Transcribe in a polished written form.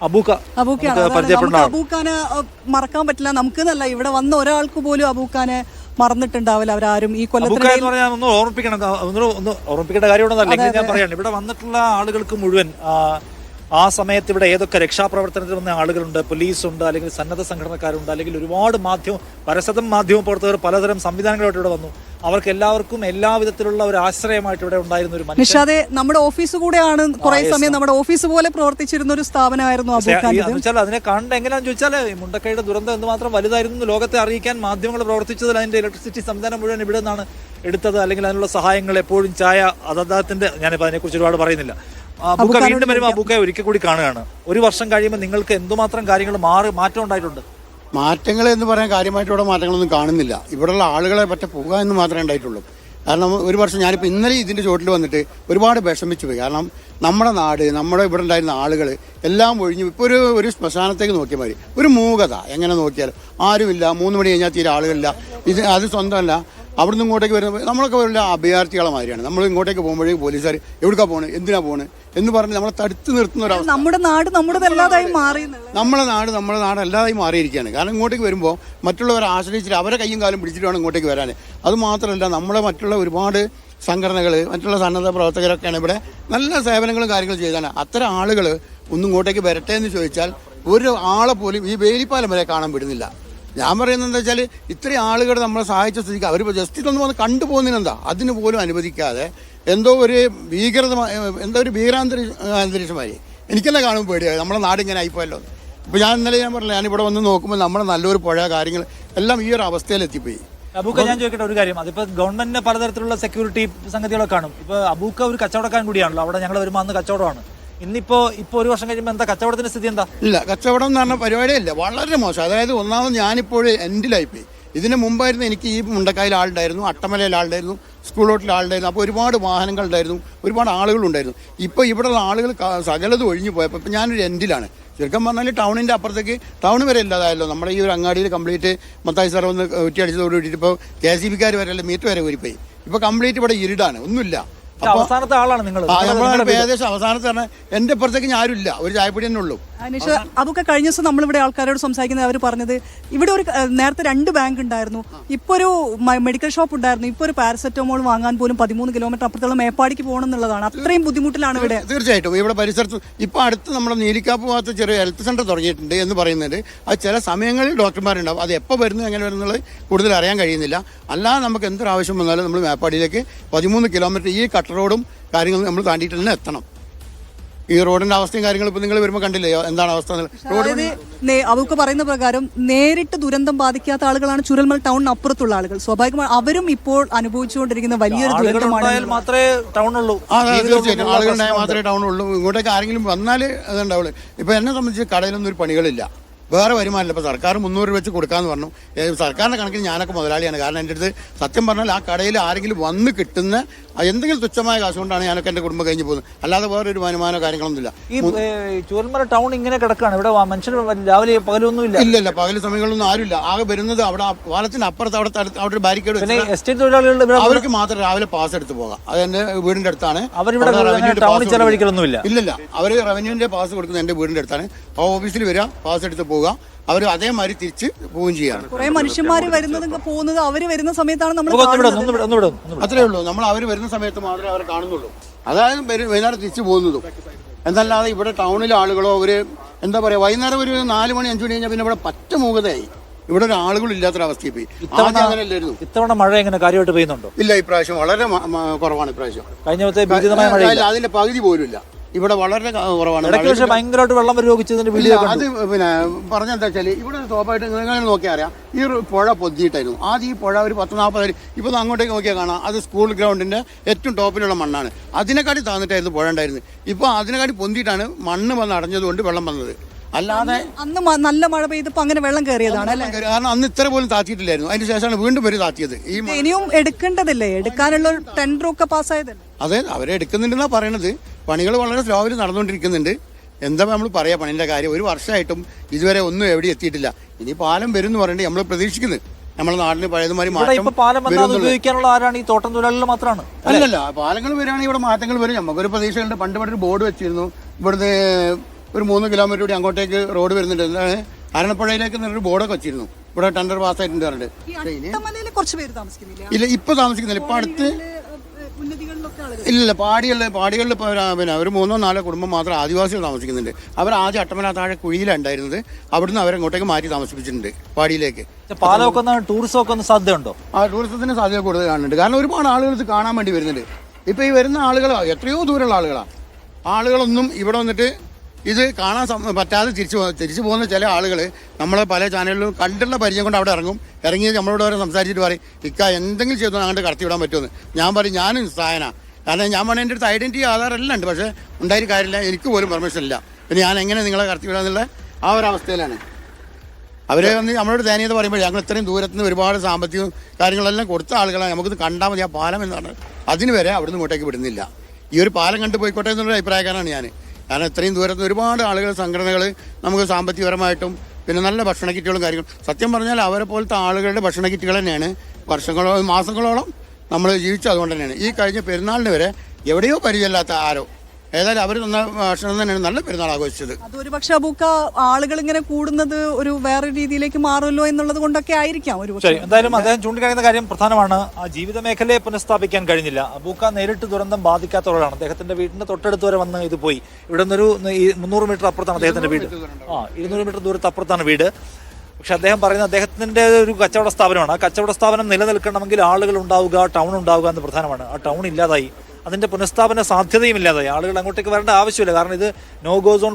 അബൂഖാനെ മറക്കാൻ പറ്റില്ല നമുക്ക് എന്നല്ല, ഇവിടെ വന്ന ഒരാൾക്ക് പോലും അബൂഖാനെ മറന്നിട്ടുണ്ടാവില്ല അവരാരും. ഈ കൊല്ലം ഓർമ്മിപ്പിക്കേണ്ട കാര്യമുണ്ടെന്നല്ല ഞാൻ പറയാണ്, ഇവിടെ വന്നിട്ടുള്ള ആളുകൾക്ക് മുഴുവൻ ആ സമയത്ത് ഇവിടെ ഏതൊക്കെ രക്ഷാപ്രവർത്തനത്തിൽ വന്ന ആളുകളുണ്ട്, പോലീസുണ്ട്, അല്ലെങ്കിൽ സന്നദ്ധ സംഘടനക്കാരുണ്ട്, അല്ലെങ്കിൽ ഒരുപാട് പരസ്യം മാധ്യമ പ്രവർത്തകർ പലതരം സംവിധാനങ്ങളായിട്ട് ഇവിടെ വന്നു. അവർക്ക് എല്ലാവർക്കും എല്ലാവിധത്തിലുള്ള ഒരു ആശ്രയമായിട്ട് ഇവിടെ ഉണ്ടായിരുന്ന ഒരു മനുഷ്യൻ. നമ്മുടെ ഓഫീസ് കൂടെയാണ് കുറെ സമയം നമ്മുടെ ഓഫീസ് പോലെ പ്രവർത്തിച്ചിരുന്ന ഒരു സ്ഥാപനമായിരുന്നു. അതിനെ കാണേണ്ട എങ്ങനെയാണെന്ന് ചോദിച്ചാൽ മുണ്ടക്കൈയുടെ ദുരന്തം എന്തുമാത്രം വലുതായിരുന്നു ലോകത്തെ അറിയിക്കാൻ മാധ്യമങ്ങൾ പ്രവർത്തിച്ചതിൽ അതിന്റെ ഇലക്ട്രിസിറ്റി സംവിധാനം മുഴുവൻ ഇവിടെ നിന്നാണ് എടുത്തത്. അല്ലെങ്കിൽ അതിനുള്ള സഹായങ്ങൾ എപ്പോഴും ചായ അദ്ദേഹത്തിന്റെ, ഞാനിപ്പോൾ അതിനെക്കുറിച്ച് ഒരുപാട് പറയുന്നില്ല. അബൂക്ക വീണ്ടും വരുമ്പോൾ അബൂക്ക ഒരിക്കൽ കൂടി കാണുകയാണ്. ഒരു വർഷം കഴിയുമ്പോൾ നിങ്ങൾക്ക് എന്തുമാത്രം കാര്യങ്ങൾ മാറ്റം ഉണ്ടായിട്ടുണ്ട്? മാറ്റങ്ങൾ എന്ന് പറയാൻ കാര്യമായിട്ട് ഇവിടെ മാറ്റങ്ങളൊന്നും കാണുന്നില്ല. ഇവിടെയുള്ള ആളുകളെ പറ്റ പോകുക എന്ന് മാത്രമേ ഉണ്ടായിട്ടുള്ളൂ. കാരണം ഒരു വർഷം ഞാനിപ്പോൾ ഇന്നലെ ഇതിൻ്റെ ചോട്ടിൽ വന്നിട്ട് ഒരുപാട് വിഷമിച്ചു പോയി. കാരണം നമ്മുടെ നാട്, നമ്മുടെ ഇവിടെ ഉണ്ടായിരുന്ന ആളുകൾ എല്ലാം ഒഴിഞ്ഞു. ഇപ്പോൾ ഒരു ശ്മശാനത്തേക്ക് നോക്കിയാൽ മതി, ഒരു മൂകത എങ്ങനെ നോക്കിയാലും ആരുമില്ല. 3 മണി കഴിഞ്ഞാൽ തീരെ ആളുകളില്ല. അത് സ്വന്തമല്ല, അവിടുന്ന് ഇങ്ങോട്ടേക്ക് വരുന്നത് നമ്മളൊക്കെ വല്ല അഭയാർത്ഥികളെ മാതിരിയാണ്. നമ്മൾ ഇങ്ങോട്ടേക്ക് പോകുമ്പോഴേക്കും പോലീസുകാർ എവിടേക്കാ പോകണത്, എന്തിനാ പോകണത് എന്ന് പറഞ്ഞ് നമ്മളെ തടുത്ത് നിർത്തുന്ന ഒരവസ്ഥ. നമ്മുടെ നാട് നമ്മുടേതല്ലാതായി മാറി, നമ്മുടെ നാട് അല്ലാതായി മാറിയിരിക്കുകയാണ്. കാരണം ഇങ്ങോട്ടേക്ക് വരുമ്പോൾ മറ്റുള്ളവരെ ആശ്രയിച്ചിട്ട് അവരെ കയ്യും കാലം പിടിച്ചിട്ട് വേണം ഇങ്ങോട്ടേക്ക് വരാൻ. അതുമാത്രമല്ല, നമ്മളെ മറ്റുള്ള ഒരുപാട് സംഘടനകൾ, മറ്റുള്ള സന്നദ്ധ പ്രവർത്തകരൊക്കെയാണ് ഇവിടെ നല്ല സേവനങ്ങളും കാര്യങ്ങളും ചെയ്താണ്. അത്തരം ആളുകൾ ഒന്നും ഇങ്ങോട്ടേക്ക് വരട്ടെ എന്ന് ചോദിച്ചാൽ ഒരു ആളെ പോലും ഈ വേലിപ്പാലം വരെ കാണാൻ വിടുന്നില്ല. ഞാൻ പറയുന്നത് എന്താ വെച്ചാൽ, ഇത്രയും ആളുകൾ നമ്മളെ സഹായിച്ച സ്ഥിതിക്ക് അവർ ജസ്റ്റ് ഇതൊന്നും വന്ന് കണ്ടുപോകുന്നതിനെന്താ, അതിന് പോലും അനുവദിക്കാതെ എന്തോ ഒരു ഭീകരാന്തരീക്ഷമായി എനിക്കെന്നെ കാണുമ്പോൾ പേടിയായി. നമ്മുടെ നാട് ഇങ്ങനെ ആയിപ്പോയല്ലോ. ഇപ്പോൾ ഞാൻ പറഞ്ഞില്ല, ഞാനിവിടെ വന്ന് നോക്കുമ്പോൾ നമ്മുടെ നല്ലൊരു പുഴ കാര്യങ്ങൾ എല്ലാം ഈ ഒരു അവസ്ഥയിലെത്തിപ്പോയി. അബൂക്ക, ഞാൻ ചോദിക്കട്ടെ ഒരു കാര്യം. അതിപ്പോൾ ഗവൺമെന്റിന് പലതരത്തിലുള്ള സെക്യൂരിറ്റി സംഗതികളൊക്കെ കാണും. ഇപ്പോൾ അബൂക്ക ഒരു കച്ചവടക്കാരൻ കൂടിയാണല്ലോ, അവിടെ ഞങ്ങൾ വരുമ്പോൾ അന്ന് കച്ചവടമാണ്. ഇപ്പൊ ഒരു വർഷം കഴിയുമ്പോൾ എന്താ കച്ചവടത്തിന്റെ സ്ഥിതി എന്താ? ഇല്ല, കച്ചവടം എന്ന് പറഞ്ഞ പരിപാടിയല്ല, വളരെ മോശം. അതായത് ഒന്നാമത് ഞാനിപ്പോൾ എൻഡിലായിപ്പോയി. ഇതിന് മുമ്പായിരുന്നു എനിക്ക് ഈ മുണ്ടക്കായിൽ ആളുണ്ടായിരുന്നു, അട്ടമലയിൽ ആളുണ്ടായിരുന്നു, സ്കൂൾ റോട്ടിൽ ആളുണ്ടായിരുന്നു. അപ്പോൾ ഒരുപാട് വാഹനങ്ങളുണ്ടായിരുന്നു, ഒരുപാട് ആളുകളുണ്ടായിരുന്നു. ഇപ്പോൾ ഇവിടെയുള്ള ആളുകൾ സകലത് ഒഴിഞ്ഞു പോയപ്പോൾ ഇപ്പം ഞാനൊരു എൻഡിലാണ്. ചുരുക്കം പറഞ്ഞാൽ ടൗണിൻ്റെ അപ്പുറത്തേക്ക് ടൗൺ വരെ ഇല്ലാതായല്ലോ. നമ്മുടെ ഈ ഒരു അങ്ങാടിയിൽ കംപ്ലീറ്റ് മത്തായി സാർ ഒന്ന് ഒറ്റയടിച്ചതോട് കൂടിയിട്ട് ഇപ്പോൾ KCBക്കാർ വരെ അല്ല മീറ്റർ വരെ ഊരിപ്പോയി. ഇപ്പോൾ കംപ്ലീറ്റ് ഇവിടെ ഇരുടാണ്, ഒന്നുമില്ല. അവസാനത്തെ ആളാണ് നിങ്ങൾ. ഏകദേശം അവസാനത്തെ പറഞ്ഞാൽ എന്റെ അപ്പുറത്തേക്ക് ആരുമില്ല, ഒരു ചായപ്പൊടി തന്നെ ഉള്ളൂ. അതൊക്കെ കഴിഞ്ഞ ദിവസം നമ്മളിവിടെ ആൾക്കാരോട് സംസാരിക്കുന്നത് അവർ പറഞ്ഞത് ഇവിടെ ഒരു നേരത്തെ 2 ബാങ്ക് ഉണ്ടായിരുന്നു, ഇപ്പൊ ഒരു മെഡിക്കൽ ഷോപ്പ് ഉണ്ടായിരുന്നു, ഇപ്പൊ ഒരു പാരസെറ്റമോൾ വാങ്ങാൻ പോലും 13 കിലോമീറ്റർ അപ്പുറത്തുള്ള മേപ്പാടിക്ക് പോകണം എന്നുള്ളതാണ്. അത്രയും ബുദ്ധിമുട്ടിലാണ് ഇവിടെ. തീർച്ചയായിട്ടും ഇവിടെ പരിസരത്ത് ഇപ്പൊ അടുത്ത് നമ്മുടെ നീലിക്കാപ്പ് ഭാഗത്ത് ചെറിയ ഹെൽത്ത് സെന്റർ തുടങ്ങിയിട്ടുണ്ട് എന്ന് പറയുന്നത്. അത് ചില സമയങ്ങളിൽ ഡോക്ടർമാരുണ്ടാവും, അത് എപ്പോൾ വരുന്നു എങ്ങനെ വരുന്നുള്ളത് കൂടുതൽ അറിയാൻ കഴിയുന്നില്ല. അല്ലാതെ നമുക്ക് എന്തൊരാവശ്യം വന്നാലും നമ്മൾ മേപ്പാടിയിലേക്ക് 13 കിലോമീറ്റർ ഈ കട്ട റോഡും കാര്യങ്ങളും നമ്മൾ താണ്ടിയിട്ട് തന്നെ എത്തണം. ഈ റോഡിന്റെ അവസ്ഥയും കാര്യങ്ങളും ഇപ്പൊ നിങ്ങൾ വരുമ്പോൾ കണ്ടില്ലേ എന്താണ് അവസ്ഥ. അവർക്ക് പറയുന്ന പ്രകാരം നേരിട്ട് ദുരന്തം ബാധിക്കാത്ത ആളുകളാണ് ചുരൽമല ടൗണിന് അപ്പുറത്തുള്ള ആളുകൾ. സ്വാഭാവികമായി അവരും ഇപ്പോൾ അനുഭവിച്ചുകൊണ്ടിരിക്കുന്ന വലിയൊരു ദുരന്തമാണ്. മാത്രമേ ടൗണുള്ളൂ. തീർച്ചയായിട്ടും ആളുകളുണ്ടായാൽ മാത്രമേ ടൗണുള്ളൂ. ഇങ്ങോട്ടേക്ക് ആരെങ്കിലും വന്നാൽ അതുണ്ടാവുള്ളൂ. ഇപ്പൊ എന്നെ സംബന്ധിച്ച് കടയിലൊന്നും ഒരു പണികളില്ല, വേറെ വരുമാനമില്ല. ഇപ്പോൾ സർക്കാർ 300 രൂപ വെച്ച് കൊടുക്കാമെന്ന് പറഞ്ഞു. സർക്കാരിൻ്റെ കണക്കിന് ഞാനൊക്കെ മുതലാളിയാണ്. കാരണം എൻ്റെ അടുത്ത് സത്യം പറഞ്ഞാൽ ആ കടയിൽ ആരെങ്കിലും വന്ന് കിട്ടുന്ന എന്തെങ്കിലും തുച്ഛമായ കാശ് കൊണ്ടാണ് ഞാനൊക്കെ എൻ്റെ കുടുംബം കഴിഞ്ഞ് പോകുന്നത്. അല്ലാതെ വേറൊരു വരുമാനമോ കാര്യങ്ങളൊന്നുമില്ല. ഈ ചുരൽമല ടൗൺ ഇങ്ങനെ കിടക്കുകയാണ്, ഇവിടെ മനുഷ്യർ രാവിലെ പകലൊന്നും ഇല്ല. ഇല്ല, പകൽ സമയങ്ങളിലൊന്നും ആരുമില്ല. ആകെ വരുന്നത് അവിടെ പാലത്തിന് അപ്പുറത്ത് അവിടെ ഒരു ബാരിക്കേഡ്. എസ്റ്റേറ്റ് തൊഴിലാളികൾ അവർക്ക് മാത്രം രാവിലെ പാസ് എടുത്ത് പോകാം. അത് എൻ്റെ വീടിൻ്റെ അടുത്താണ്. ചെലവഴിക്കലൊന്നുമില്ല. ഇല്ലില്ല, അവർ റവന്യൂവിൻ്റെ പാസ് കൊടുക്കുന്നത് എൻ്റെ വീടിൻ്റെ അടുത്താണ്. ആ ഓഫീസിൽ വരിക, പാസ് എടുത്ത് പോവുക, അവർ അതേമാതിരി തിരിച്ച് പോവുകയും ചെയ്യാണ്. കുറെ മനുഷ്യന്മാർ വരുന്നതും പോകുന്നത് അവര് വരുന്ന സമയത്താണ് നമ്മൾ. അത്രേ ഉള്ളൂ, നമ്മൾ അവർ വരുന്ന സമയത്ത് മാത്രമേ അവരെ കാണുന്നുള്ളൂ. അതായത് വൈകുന്നേരം തിരിച്ചു പോകുന്നതും. എന്നല്ലാതെ ഇവിടെ ടൗണിലെ ആളുകളോ ഒരു എന്താ പറയാ, വൈകുന്നേരം ഒരു 4 മണി 5 മണി കഴിഞ്ഞാൽ പിന്നെ ഇവിടെ പറ്റ മൂകതയായി. ഇവിടെ ഒരു ആളുകൾ ഇല്ലാത്തൊരവസ്ഥയിൽ പോയി. അങ്ങനെയല്ലായിരുന്നു. ഇത്തവണ മഴ എങ്ങനെ കാര്യമായിട്ട് പെയ്യുന്നുണ്ടോ? ഇല്ല, ഇപ്രാവശ്യം വളരെ കുറവാണ്. ഇപ്രാവശ്യം കഴിഞ്ഞ അതിന്റെ പകുതി പോലും ഇല്ല. ഇവിടെ വളരെ കുറവാണ്. ഭയങ്കരമായിട്ട് വെള്ളം രോഗിച്ചതിന്റെ വീഡിയോ അത് പിന്നെ പറഞ്ഞെന്താ വെച്ചാൽ ഇവിടെ സ്വാഭാവികമായിട്ട് നിങ്ങൾ നോക്കിയാൽ അറിയാം, ഈ പുഴ പൊതിയിട്ടായിരുന്നു ആദ്യം. ഈ പുഴ ഒരു 10-40 അടി ഇപ്പോൾ അങ്ങോട്ടേക്ക് നോക്കിയാൽ കാണാം, അത് സ്കൂൾ ഗ്രൗണ്ടിന്റെ ഏറ്റവും ടോപ്പിലുള്ള മണ്ണാണ്. അതിനെക്കാട്ടി താന്നിട്ടായിരുന്നു പുഴ ഉണ്ടായിരുന്നത്. ഇപ്പോൾ അതിനെക്കാട്ടി പൊന്തിയിട്ടാണ് മണ്ണ് വന്ന് അടഞ്ഞതുകൊണ്ട് വെള്ളം വന്നത്. അല്ലാതെ അന്ന് നല്ല മഴ പെയ്തപ്പോൾ അങ്ങനെ വെള്ളം കയറിയതാണ്. കാരണം അന്ന് ഇത്ര പോലും താത്തിയിട്ടില്ലായിരുന്നു. അതിന് ശേഷമാണ് വീണ്ടും പേര് താത്തിയത്. ഇനിയും എടുക്കേണ്ടതല്ലേ, എടുക്കാനുള്ള ടെൻഡറൊക്കെ പാസ്സായതല്ലേ? അതെ, അവരെ എടുക്കുന്നുണ്ടെന്നാ പറയണത്. പണികൾ വളരെ സ്ലോവിൽ നടന്നുകൊണ്ടിരിക്കുന്നുണ്ട്. എന്താ നമ്മൾ പറയാ, പണിന്റെ കാര്യം 1 വർഷമായിട്ടും ഇതുവരെ ഒന്നും എവിടെ എത്തിയിട്ടില്ല. ഇനി പാലം വരും എന്ന് പറഞ്ഞിട്ട് നമ്മൾ പ്രതീക്ഷിക്കുന്നത്. നമ്മുടെ നാടിന് പഴയതുമാതിരി ഉപയോഗിക്കാനുള്ള ആരാണ്? ഈ തോട്ടം തൊഴിലാളികൾ മാത്രമാണ്. അല്ലല്ല, പാലങ്ങൾ വരികയാണെങ്കിൽ ഇവിടെ മാറ്റങ്ങൾ വരും. നമുക്കൊരു പ്രതീക്ഷയുണ്ട്. പണ്ട് ഇവിടെ ഒരു ബോർഡ് വെച്ചിരുന്നു, ഇവിടുന്ന് ഒരു 3 കിലോമീറ്റർ കൂടി അങ്ങോട്ടേക്ക് റോഡ് വരുന്നുണ്ട്. എന്താണ് ആരണപ്പുഴയിലേക്ക് ഒരു ബോർഡൊക്കെ വെച്ചിരുന്നു, ഇവിടെ ടെൻഡർ പാസ്സായിട്ടുണ്ട് പറഞ്ഞിട്ട്. അട്ടമലയിൽ കുറച്ച് പേര് താമസിക്കുന്നില്ല, ഇല്ല ഇപ്പൊ താമസിക്കുന്നില്ല, ഇപ്പൊ അടുത്ത് ഉന്നതികളിലൊക്കെ ആളുകൾ. ഇല്ല പാടികളിൽ ഇപ്പോൾ പിന്നെ ഒരു 3-4 കുടുംബം മാത്രം ആദിവാസികൾ താമസിക്കുന്നുണ്ട്. അവർ ആദ്യം അട്ടമല താഴെ കുഴിയിലാണ് ഉണ്ടായിരുന്നത്, അവിടുന്ന് അവരങ്ങോട്ടേക്ക് മാറ്റി താമസിപ്പിച്ചിട്ടുണ്ട് പാടിയിലേക്ക്. പാലമൊക്കെ ടൂറിസം ഒക്കെ ഒന്ന് സാധ്യതയുണ്ടോ? ആ ടൂറിസത്തിന് സാധ്യത കൂടുതൽ കാണുന്നുണ്ട്, കാരണം ഒരുപാട് ആളുകൾ ഇത് കാണാൻ വേണ്ടി വരുന്നുണ്ട്. ഇപ്പൊ ഈ വരുന്ന ആളുകൾ എത്രയോ ദൂരമുള്ള ആളുകളാണ്. ആളുകളൊന്നും ഇവിടെ വന്നിട്ട് ഇത് കാണാൻ പറ്റാതെ തിരിച്ചു പോകുന്ന ചില ആളുകൾ നമ്മളെ പല ചാനലിലും കണ്ടുള്ള പരിചയം കൊണ്ട് അവിടെ ഇറങ്ങി നമ്മളോട് വരെ സംസാരിച്ചിട്ട് പറയും, ഇക്ക എന്തെങ്കിലും ചെയ്തോ അങ്ങോട്ട് കടത്തി വിടാൻ പറ്റുമെന്ന്. ഞാൻ പറയും ഞാനും സഹായന, കാരണം ഞാൻ പറഞ്ഞ എൻ്റെ അടുത്ത് ഐഡന്റിറ്റി ആധാർ എല്ലാം ഉണ്ട്, പക്ഷേ ഉണ്ടായിട്ട് കാര്യമില്ല, എനിക്ക് പോലും പെർമിഷൻ ഇല്ല. പിന്നെ ഞാൻ എങ്ങനെ നിങ്ങളെ കടത്തി വിടാന്നുള്ള ആ ഒരു അവസ്ഥയിലാണ് അവരെ വന്ന് നമ്മളോട് ദയനീയത പറയുമ്പോൾ ഞങ്ങൾ ഇത്രയും ദൂരത്ത് നിന്ന് ഒരുപാട് സാമ്പത്തികവും കാര്യങ്ങളെല്ലാം കൊടുത്ത ആളുകളാണ്. നമുക്കിത് കണ്ടാൽ മതി, ആ പാലം എന്ന് പറഞ്ഞാൽ അതിന് വരെ അവിടുന്ന് ഇങ്ങോട്ടേക്ക് വിടുന്നില്ല. ഈ ഒരു പാലം കണ്ടു പോയിക്കോട്ടെ എന്നുള്ള അഭിപ്രായക്കാരാണ് ഞാൻ. കാരണം ഇത്രയും ദൂരത്ത് ഒരുപാട് ആളുകൾ സംഘടനകൾ നമുക്ക് സാമ്പത്തികപരമായിട്ടും പിന്നെ നല്ല ഭക്ഷണ കിറ്റുകളും കാര്യങ്ങളും, സത്യം പറഞ്ഞാൽ അവരെ പോലത്തെ ആളുകളുടെ ഭക്ഷണ കിറ്റുകൾ തന്നെയാണ് മാസങ്ങളോളം നമ്മൾ ജീവിച്ചത്. അതുകൊണ്ട് തന്നെയാണ് ഈ കഴിഞ്ഞ പെരുന്നാളിന് വരെ എവിടെയോ പരിചയമില്ലാത്ത ആരോ ഏതായാലും അവർ തന്ന ഭക്ഷണം തന്നെയാണ് നല്ല പെരുന്നാൾ ആഘോഷിച്ചത്. അതൊരു പക്ഷെ അബൂക്ക ആളുകൾ ഇങ്ങനെ കൂടുന്നത് ഒരു വേറെ രീതിയിലേക്ക് മാറുമല്ലോ എന്നുള്ളത് കൊണ്ടൊക്കെ ആയിരിക്കാം ഒരു പക്ഷേ. എന്തായാലും അദ്ദേഹം ചൂണ്ടിക്കാണിക്കുന്ന കാര്യം പ്രധാനമാണ്. ആ ജീവിത മേഖലയെ പുനഃസ്ഥാപിക്കാൻ കഴിഞ്ഞില്ല. അബൂക്ക നേരിട്ട് ദുരന്തം ബാധിക്കാത്തവരാണ്. അദ്ദേഹത്തിന്റെ വീടിന്റെ തൊട്ടടുത്ത് വരെ വന്ന് ഇത് പോയി. ഇവിടെ നിന്നൊരു 300 മീറ്റർ അപ്പുറത്താണ് അദ്ദേഹത്തിന്റെ വീട്. 200 മീറ്റർ ദൂരത്ത് അപ്പുറത്താണ് വീട്. പക്ഷെ അദ്ദേഹം പറയുന്നത് അദ്ദേഹത്തിന്റെ ഒരു കച്ചവട സ്ഥാപനമാണ്. ആ കച്ചവട സ്ഥാപനം നിലനിൽക്കണമെങ്കിൽ ആളുകൾ ഉണ്ടാവുക, ടൗൺ ഉണ്ടാവുക എന്ന് പ്രധാനമാണ്. ആ ടൗൺ ഇല്ലാതായി, അതിന്റെ പുനഃസ്ഥാപന സാധ്യതയും ഇല്ലാതായി. ആളുകൾ അങ്ങോട്ടേക്ക് വരേണ്ട ആവശ്യമില്ല, കാരണം ഇത് നോ ഗോ സോൺ